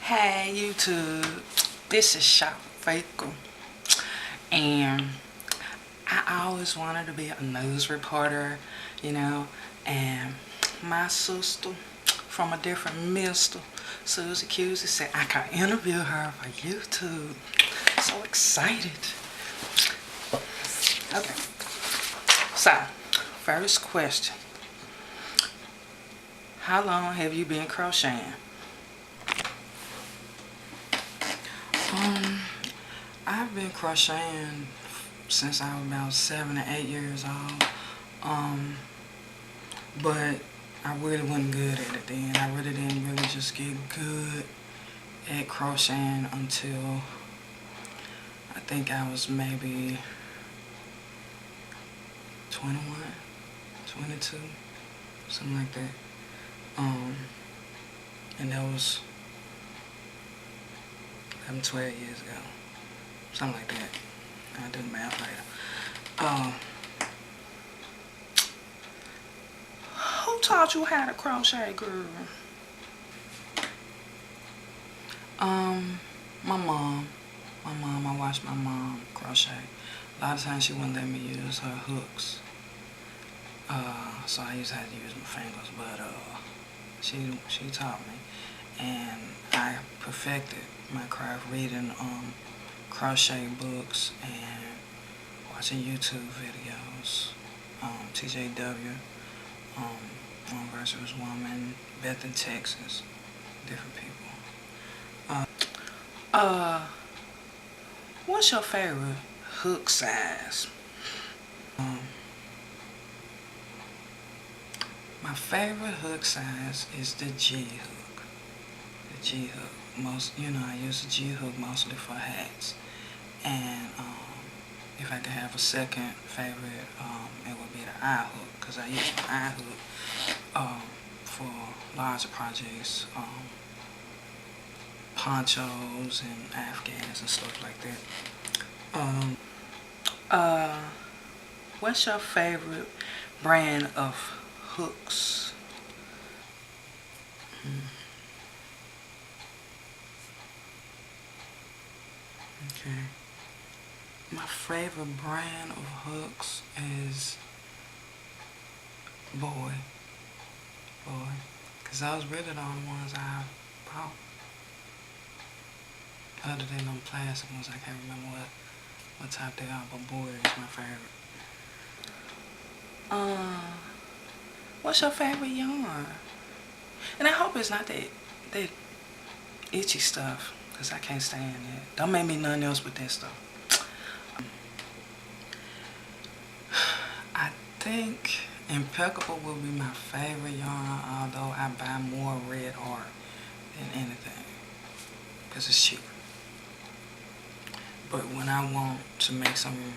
Hey YouTube, this is Shafeeka, and I always wanted to be a news reporter, and my sister from a different mister, Susie Cusey, said I could interview her for YouTube. So excited. Okay, so first question, how long have you been crocheting? I've been crocheting since I was about 7 or 8 years old. But I really wasn't good at it then. I really didn't just get good at crocheting until I think I was maybe 21, 22, something like that. And that was 11, 12 years ago. Something like that. I'll do the math later. Who taught you how to crochet, girl? My mom. I watched my mom crochet. A lot of times she wouldn't let me use her hooks. So I used to have to use my fingers, but she taught me. And I perfected my craft reading crochet books and watching YouTube videos, TJW, One Virtuous Woman, Beth in Texas, different people. What's your favorite hook size? My favorite hook size is the G hook. The G hook. I use the G hook mostly for hats. And if I could have a second favorite, it would be the I hook, because I use my I hook for larger projects, ponchos and afghans and stuff like that. What's your favorite brand of hooks? Okay. My favorite brand of hooks is Boy. Because those really the only ones I bought. Other than them plastic ones, I can't remember what type they are, but Boy is my favorite. What's your favorite yarn? And I hope it's not that itchy stuff, because I can't stand it. Don't make me nothing else with that stuff. I think Impeccable will be my favorite yarn, although I buy more red art than anything, because it's cheaper. But when I want to make something,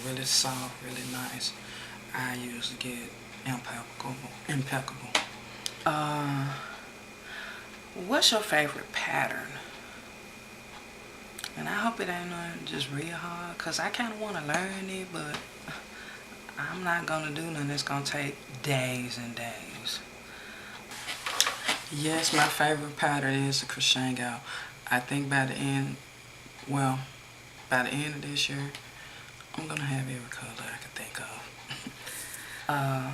really soft, really nice, I usually get Impeccable. What's your favorite pattern? And I hope it ain't nothing just real hard, because I kind of want to learn it, but I'm not going to do nothing that's going to take days and days. Yes, my favorite pattern is the Crochet Gal. I think by the end of this year, I'm going to have every color I can think of.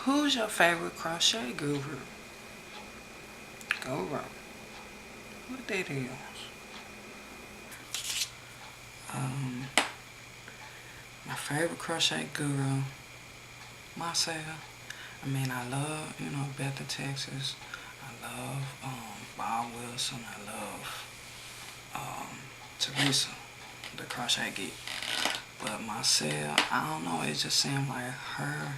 Who's your favorite crochet guru? Go wrong. What that is? My favorite crochet guru, myself. I love, Beth in Texas. I love Bob Wilson. I love Teresa, the crochet geek. But myself, I don't know, it just seemed like her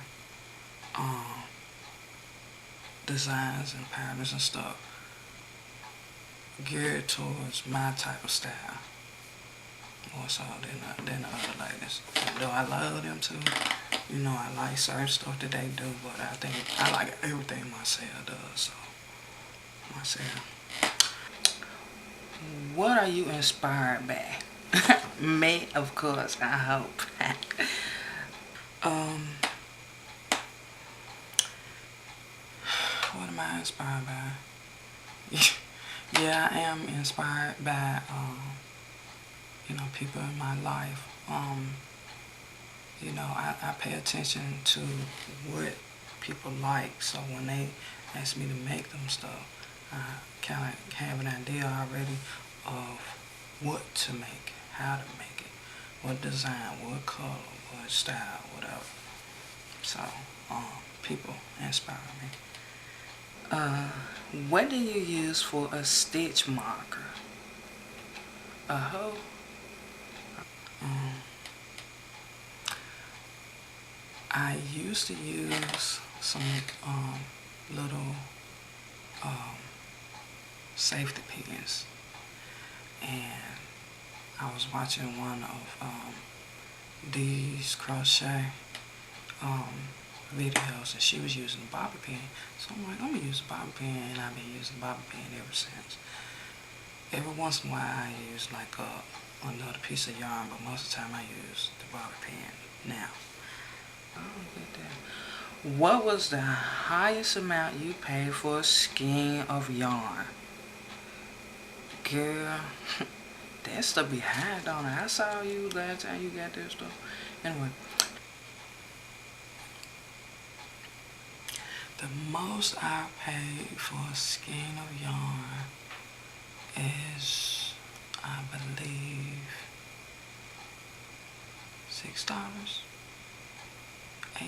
designs and patterns and stuff geared towards my type of style more so than the other ladies. Though I love them too, I like certain stuff that they do, but I think I like everything Marcel does. So Marcel, what are you inspired by? Me, of course, I hope. What am I inspired by? Yeah, I am inspired by, people in my life. I pay attention to what people like, so when they ask me to make them stuff, I kind of have an idea already of what to make, how to make it, what design, what color, what style, whatever. So, people inspire me. What do you use for a stitch marker? A hoe? Um, I used to use some little um, safety pins, and I was watching one of these crochet videos, and she was using a bobby pin. So I'm like, I'm gonna use a bobby pin, and I've been using bobby pin ever since. Every once in a while, I use like another piece of yarn, but most of the time I use the bobby pin now. I don't get that. What was the highest amount you paid for a skein of yarn? Girl, that stuff be high, don't it? I saw you last time you got that stuff. Anyway, the most I paid for a skein of yarn is, I believe, $6, $8.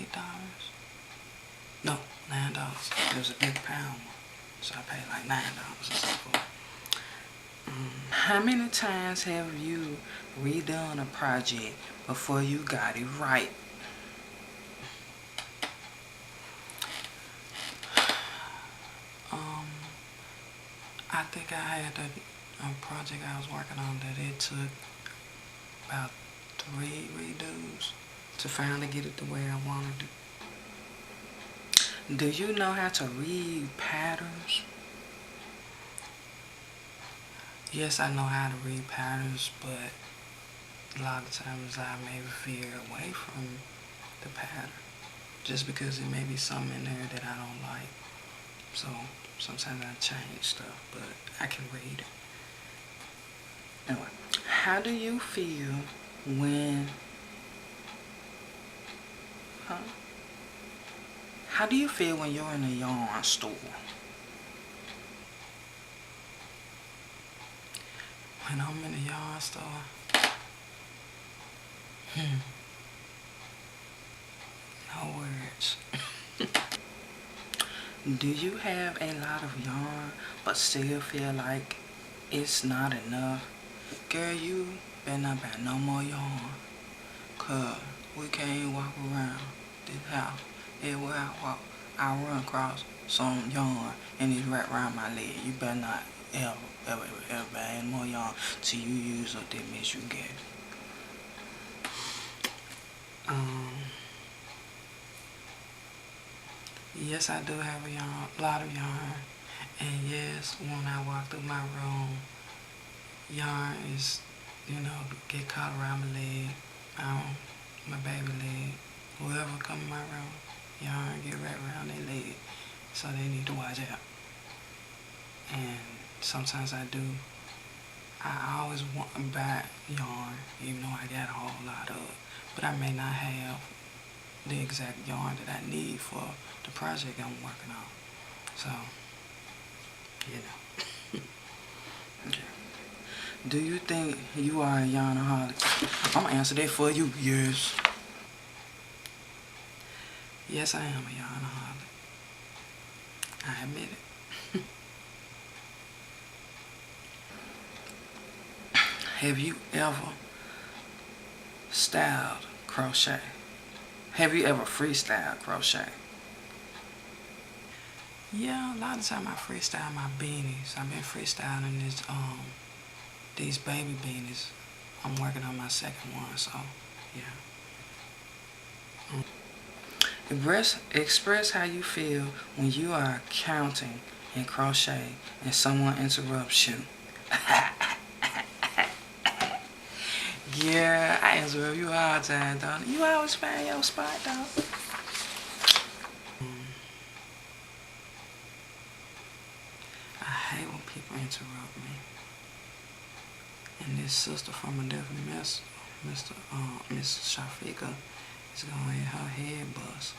No, $9. It was a big pound one, so I paid like $9 or something. How many times have you redone a project before you got it right? I think I had a project I was working on that it took about 3 redos to finally get it the way I wanted it. Do you know how to read patterns? Yes, I know how to read patterns, but a lot of times I may veer away from the pattern just because there may be something in there that I don't like. So sometimes I change stuff, but I can read it. Anyway, how do you feel when... How do you feel when you're in a yarn store? When I'm in a yarn store, no words. Do you have a lot of yarn but still feel like it's not enough? Girl, you better not buy no more yarn, cause we can't walk around this house. Everywhere I walk, I run across some yarn and it's right around my leg. You better not ever buy any more yarn till you use up that mess you get. Yes, I do have a lot of yarn, and yes, when I walk through my room, yarn is, get caught around my leg, my baby leg. Whoever come in my room, yarn get right around their leg, so they need to watch out. And sometimes I always want to buy yarn, even though I got a whole lot of it, but I may not have the exact yarn that I need for the project I'm working on. So, Okay. Do you think you are a yarnaholic? I'm gonna answer that for you. Yes. Yes, I am a yarnaholic. I admit it. Have you ever styled crochet? Have you ever freestyle crochet? Yeah, a lot of time I freestyle my beanies. I've been freestyling these baby beanies. I'm working on my second one, so yeah. Express how you feel when you are counting in crochet and someone interrupts you. Yeah, I interrupt you all the time, don't you? Always find your spot, though. I hate when people interrupt me. And this sister from a different Miss Shafeeka is gonna get her head bust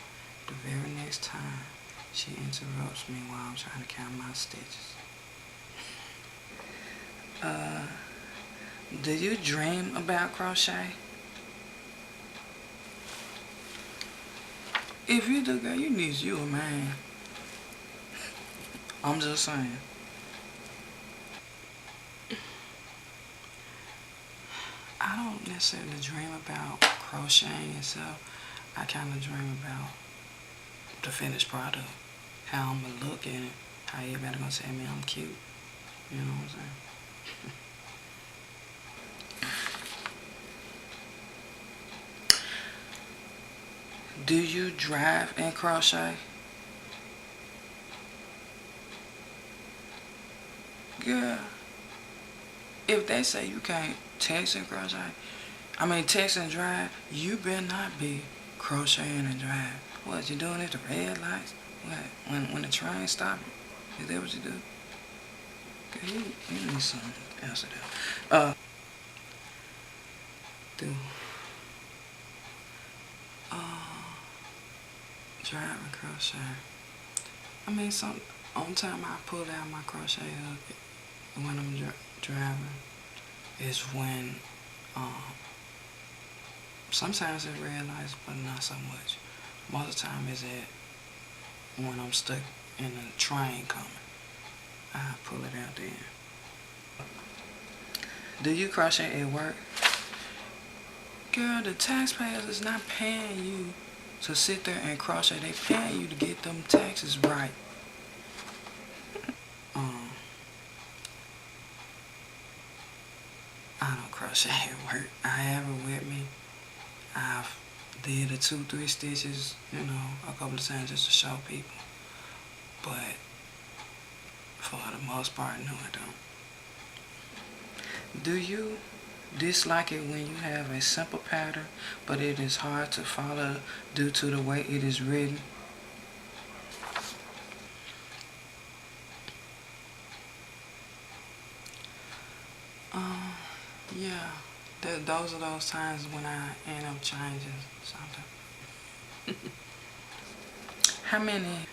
the very next time she interrupts me while I'm trying to count my stitches. Do you dream about crochet? If you do, girl, you need you a man. I'm just saying. I don't necessarily dream about crocheting itself. I kind of dream about the finished product, how I'm gonna look in it, how everybody gonna tell me I'm cute. You know what I'm saying? Do you drive and crochet? Girl, if they say you can't text and crochet, text and drive, you better not be crocheting and drive. What, you doing it at the red lights? What, when the train stop? Is that what you do? Girl, you need something else to do. Drive and crochet. On time I pull out my crochet hook when I'm driving is when, sometimes it red lights, but not so much. Most of the time is when I'm stuck in a train coming. I pull it out then. Do you crochet at work? Girl, the taxpayers is not paying you to sit there and crochet. They paying you to get them taxes right. I don't crochet at work. I have it with me. I've did the 2-3 stitches, a couple of times just to show people. But for the most part, no, I don't. Do you dislike it when you have a simple pattern, but it is hard to follow due to the way it is written? Yeah, those are those times when I end up changing something. How many?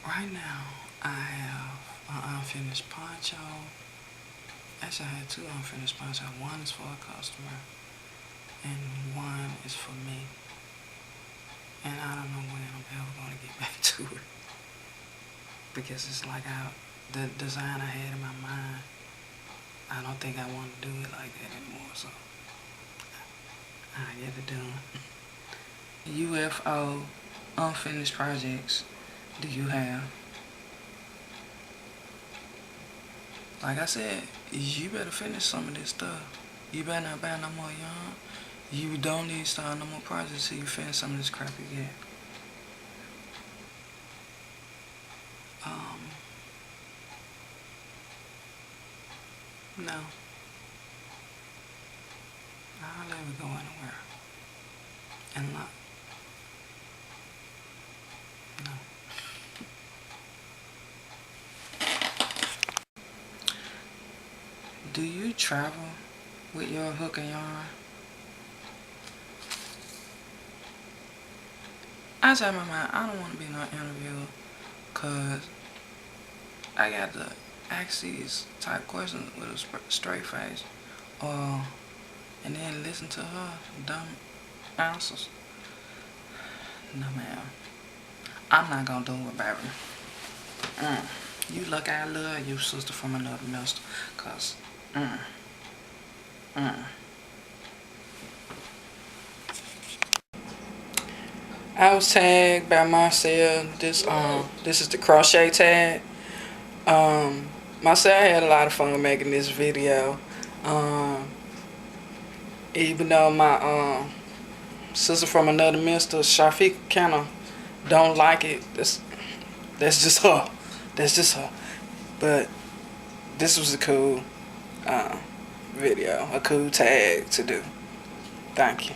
Right now, I have an unfinished poncho. Actually, I had 2 unfinished ponchos. One is for a customer, and one is for me. And I don't know when I'm ever going to get back to it. Because it's like the design I had in my mind, I don't think I want to do it like that anymore, so I get it done. UFO unfinished projects do you have? Like I said, you better finish some of this stuff. You better not buy no more yarn. You don't need to start no more projects till you finish some of this crap you get. No. I'll never go anywhere. And not. No. Do you travel with your hook and yarn? I tell my mind, I don't want to be no interviewer, cause I got to ask these type questions with a straight face, and then listen to her dumb answers. No, ma'am. I'm not gonna do it, baby. You look, I love you, sister from another mister, cause, I was tagged by Marcel. This is the crochet tag. Marcel had a lot of fun making this video. Even though my sister from another mister, Shafeeka, kinda don't like it. That's just her. That's just her. But this was a cool video, a cool tag to do. Thank you.